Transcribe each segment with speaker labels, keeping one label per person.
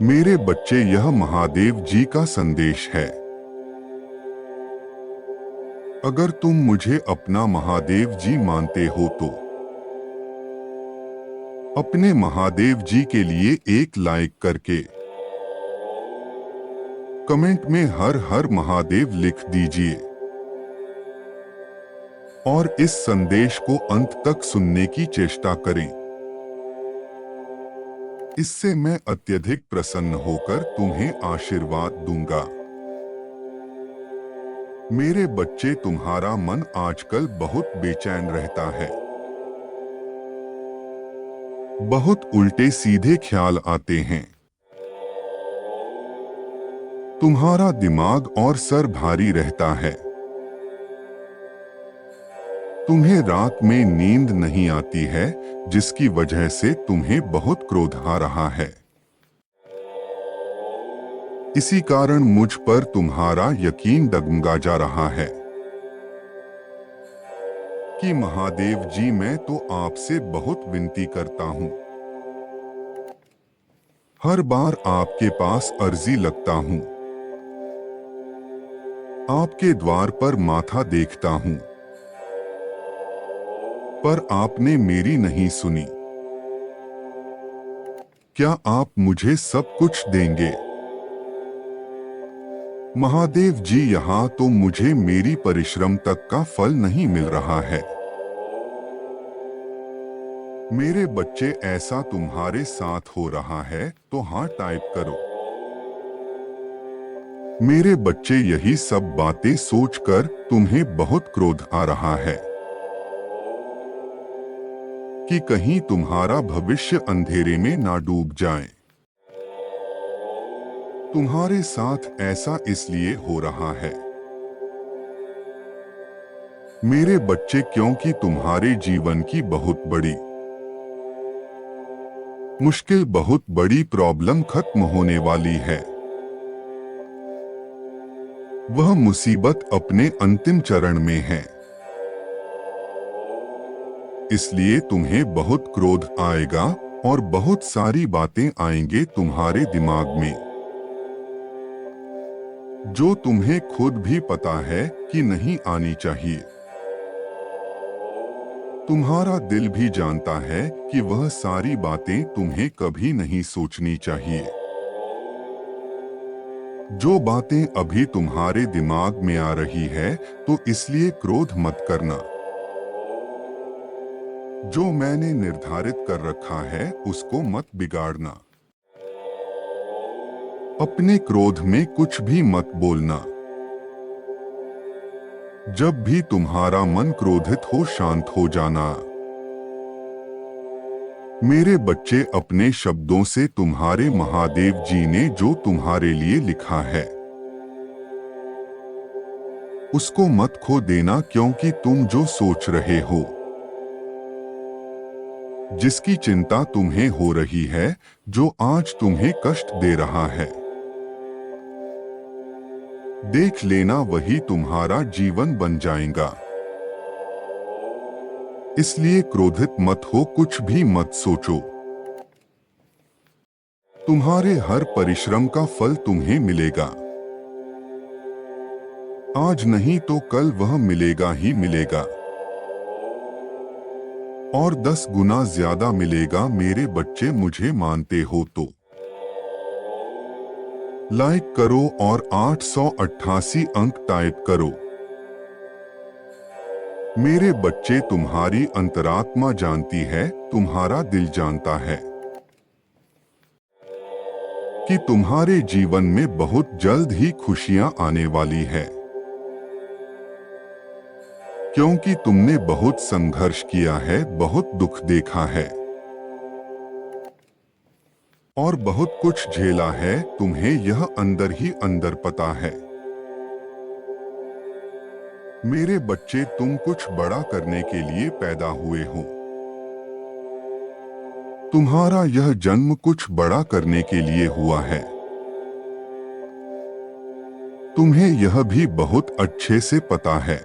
Speaker 1: मेरे बच्चे, यह महादेव जी का संदेश है। अगर तुम मुझे अपना महादेव जी मानते हो तो अपने महादेव जी के लिए एक लाइक करके कमेंट में हर हर महादेव लिख दीजिए और इस संदेश को अंत तक सुनने की चेष्टा करें। इससे मैं अत्यधिक प्रसन्न होकर तुम्हें आशीर्वाद दूंगा। मेरे बच्चे, तुम्हारा मन आजकल बहुत बेचैन रहता है। बहुत उल्टे सीधे ख्याल आते हैं। तुम्हारा दिमाग और सर भारी रहता है। तुम्हें रात में नींद नहीं आती है, जिसकी वजह से तुम्हें बहुत क्रोध आ रहा है। इसी कारण मुझ पर तुम्हारा यकीन डगमगा जा रहा है कि महादेव जी, मैं तो आपसे बहुत विनती करता हूं। हर बार आपके पास अर्जी लगता हूं, आपके द्वार पर माथा देखता हूं, पर आपने मेरी नहीं सुनी। क्या आप मुझे सब कुछ देंगे? महादेव जी, यहाँ तो मुझे मेरी परिश्रम तक का फल नहीं मिल रहा है। मेरे बच्चे, ऐसा तुम्हारे साथ हो रहा है तो हाँ टाइप करो। मेरे बच्चे, यही सब बातें सोचकर तुम्हें बहुत क्रोध आ रहा है कि कहीं तुम्हारा भविष्य अंधेरे में ना डूब जाए। तुम्हारे साथ ऐसा इसलिए हो रहा है मेरे बच्चे, क्योंकि तुम्हारे जीवन की बहुत बड़ी मुश्किल, बहुत बड़ी प्रॉब्लम खत्म होने वाली है। वह मुसीबत अपने अंतिम चरण में है। इसलिए तुम्हें बहुत क्रोध आएगा और बहुत सारी बातें आएंगे तुम्हारे दिमाग में, जो तुम्हें खुद भी पता है कि नहीं आनी चाहिए। तुम्हारा दिल भी जानता है कि वह सारी बातें तुम्हें कभी नहीं सोचनी चाहिए। जो बातें अभी तुम्हारे दिमाग में आ रही है, तो इसलिए क्रोध मत करना। जो मैंने निर्धारित कर रखा है उसको मत बिगाड़ना। अपने क्रोध में कुछ भी मत बोलना। जब भी तुम्हारा मन क्रोधित हो, शांत हो जाना। मेरे बच्चे, अपने शब्दों से तुम्हारे महादेव जी ने जो तुम्हारे लिए लिखा है उसको मत खो देना, क्योंकि तुम जो सोच रहे हो, जिसकी चिंता तुम्हें हो रही है, जो आज तुम्हें कष्ट दे रहा है, देख लेना वही तुम्हारा जीवन बन जाएगा। इसलिए क्रोधित मत हो, कुछ भी मत सोचो। तुम्हारे हर परिश्रम का फल तुम्हें मिलेगा। आज नहीं तो कल वह मिलेगा ही मिलेगा, और 10 गुना ज्यादा मिलेगा। मेरे बच्चे, मुझे मानते हो तो लाइक करो और 888 अंक टाइप करो। मेरे बच्चे, तुम्हारी अंतरात्मा जानती है, तुम्हारा दिल जानता है कि तुम्हारे जीवन में बहुत जल्द ही खुशियां आने वाली है, क्योंकि तुमने बहुत संघर्ष किया है, बहुत दुख देखा है और बहुत कुछ झेला है। तुम्हें यह अंदर ही अंदर पता है। मेरे बच्चे, तुम कुछ बड़ा करने के लिए पैदा हुए हो। तुम्हारा यह जन्म कुछ बड़ा करने के लिए हुआ है। तुम्हें यह भी बहुत अच्छे से पता है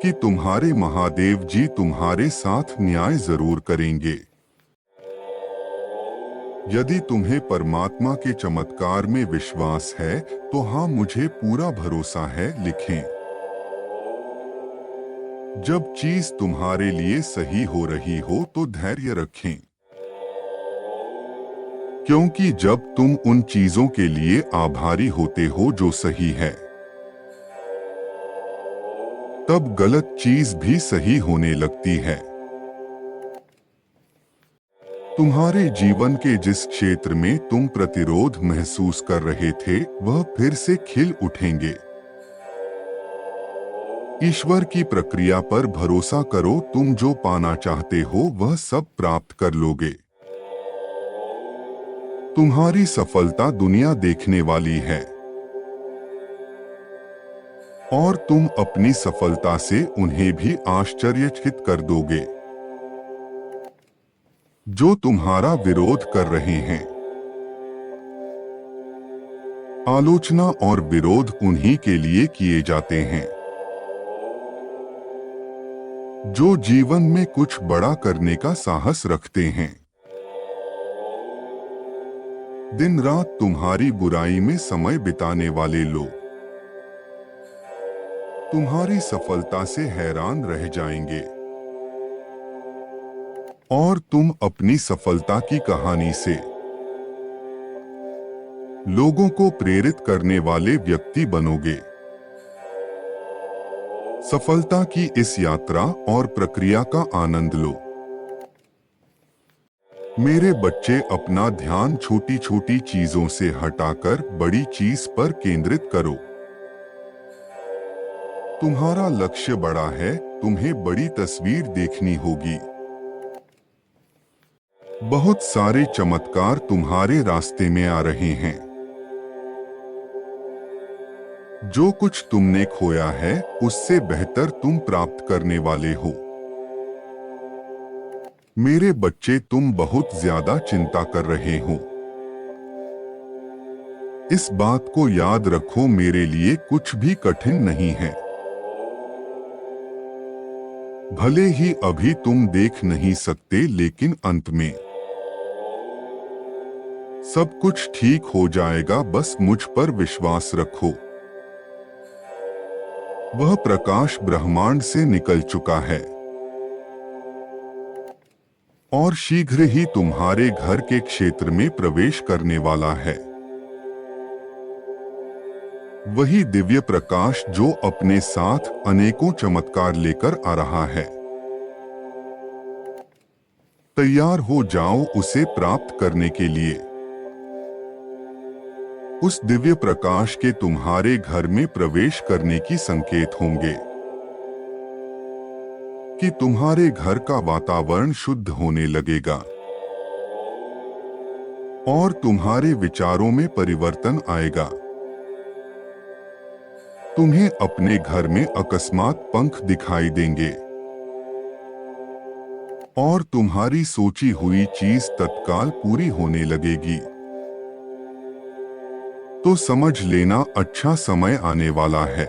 Speaker 1: कि तुम्हारे महादेव जी तुम्हारे साथ न्याय जरूर करेंगे। यदि तुम्हें परमात्मा के चमत्कार में विश्वास है तो हाँ, मुझे पूरा भरोसा है लिखें। जब चीज तुम्हारे लिए सही हो रही हो तो धैर्य रखें, क्योंकि जब तुम उन चीजों के लिए आभारी होते हो जो सही है, तब गलत चीज भी सही होने लगती है। तुम्हारे जीवन के जिस क्षेत्र में तुम प्रतिरोध महसूस कर रहे थे वह फिर से खिल उठेंगे। ईश्वर की प्रक्रिया पर भरोसा करो, तुम जो पाना चाहते हो वह सब प्राप्त कर लोगे। तुम्हारी सफलता दुनिया देखने वाली है और तुम अपनी सफलता से उन्हें भी आश्चर्यचकित कर दोगे जो तुम्हारा विरोध कर रहे हैं। आलोचना और विरोध उन्हीं के लिए किए जाते हैं जो जीवन में कुछ बड़ा करने का साहस रखते हैं। दिन रात तुम्हारी बुराई में समय बिताने वाले लोग तुम्हारी सफलता से हैरान रह जाएंगे और तुम अपनी सफलता की कहानी से लोगों को प्रेरित करने वाले व्यक्ति बनोगे। सफलता की इस यात्रा और प्रक्रिया का आनंद लो। मेरे बच्चे, अपना ध्यान छोटी छोटी चीजों से हटाकर बड़ी चीज पर केंद्रित करो। तुम्हारा लक्ष्य बड़ा है, तुम्हें बड़ी तस्वीर देखनी होगी। बहुत सारे चमत्कार तुम्हारे रास्ते में आ रहे हैं। जो कुछ तुमने खोया है उससे बेहतर तुम प्राप्त करने वाले हो। मेरे बच्चे, तुम बहुत ज्यादा चिंता कर रहे हो। इस बात को याद रखो, मेरे लिए कुछ भी कठिन नहीं है। भले ही अभी तुम देख नहीं सकते, लेकिन अंत में सब कुछ ठीक हो जाएगा। बस मुझ पर विश्वास रखो। वह प्रकाश ब्रह्मांड से निकल चुका है और शीघ्र ही तुम्हारे घर के क्षेत्र में प्रवेश करने वाला है। वही दिव्य प्रकाश जो अपने साथ अनेकों चमत्कार लेकर आ रहा है। तैयार हो जाओ उसे प्राप्त करने के लिए। उस दिव्य प्रकाश के तुम्हारे घर में प्रवेश करने की संकेत होंगे कि तुम्हारे घर का वातावरण शुद्ध होने लगेगा और तुम्हारे विचारों में परिवर्तन आएगा। तुम्हें अपने घर में अकस्मात पंख दिखाई देंगे और तुम्हारी सोची हुई चीज तत्काल पूरी होने लगेगी। तो समझ लेना, अच्छा समय आने वाला है।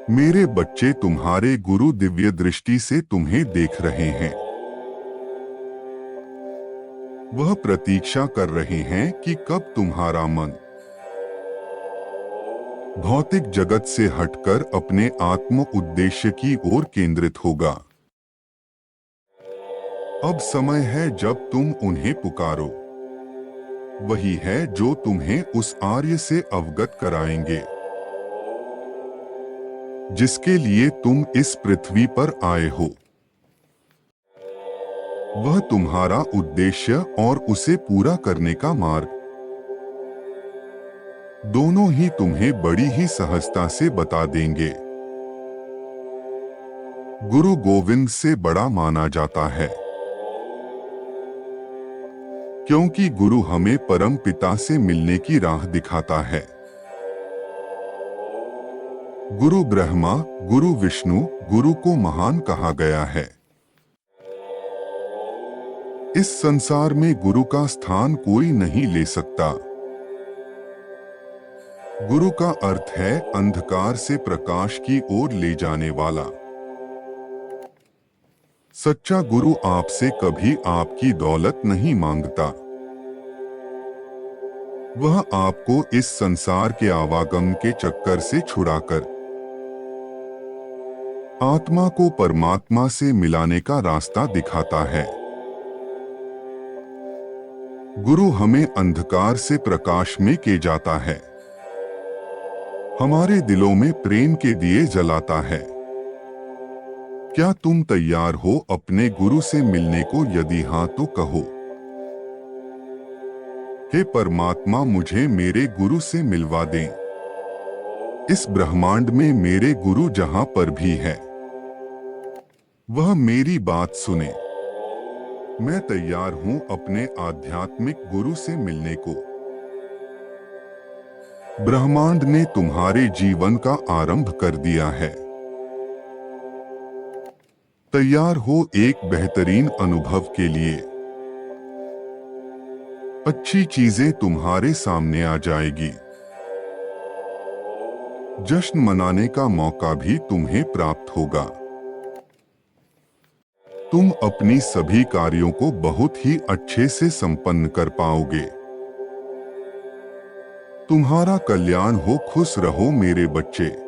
Speaker 1: मेरे बच्चे, तुम्हारे गुरु दिव्य दृष्टि से तुम्हें देख रहे हैं। वह प्रतीक्षा कर रहे हैं कि कब तुम्हारा मन भौतिक जगत से हटकर अपने आत्म उद्देश्य की ओर केंद्रित होगा। अब समय है जब तुम उन्हें पुकारो। वही है जो तुम्हें उस आर्य से अवगत कराएंगे जिसके लिए तुम इस पृथ्वी पर आए हो। वह तुम्हारा उद्देश्य और उसे पूरा करने का मार्ग दोनों ही तुम्हें बड़ी ही सहजता से बता देंगे। गुरु गोविंद से बड़ा माना जाता है, क्योंकि गुरु हमें परम पिता से मिलने की राह दिखाता है। गुरु ब्रह्मा, गुरु विष्णु, गुरु को महान कहा गया है। इस संसार में गुरु का स्थान कोई नहीं ले सकता। गुरु का अर्थ है अंधकार से प्रकाश की ओर ले जाने वाला। सच्चा गुरु आपसे कभी आपकी दौलत नहीं मांगता। वह आपको इस संसार के आवागम के चक्कर से छुड़ाकर आत्मा को परमात्मा से मिलाने का रास्ता दिखाता है। गुरु हमें अंधकार से प्रकाश में ले जाता है, हमारे दिलों में प्रेम के दिए जलाता है। क्या तुम तैयार हो अपने गुरु से मिलने को? यदि हाँ तो कहो, हे परमात्मा, मुझे मेरे गुरु से मिलवा दें। इस ब्रह्मांड में मेरे गुरु जहां पर भी है, वह मेरी बात सुने। मैं तैयार हूं अपने आध्यात्मिक गुरु से मिलने को। ब्रह्मांड ने तुम्हारे जीवन का आरंभ कर दिया है। तैयार हो एक बेहतरीन अनुभव के लिए। अच्छी चीजें तुम्हारे सामने आ जाएगी। जश्न मनाने का मौका भी तुम्हें प्राप्त होगा। तुम अपनी सभी कार्यों को बहुत ही अच्छे से संपन्न कर पाओगे। तुम्हारा कल्याण हो। खुश रहो मेरे बच्चे।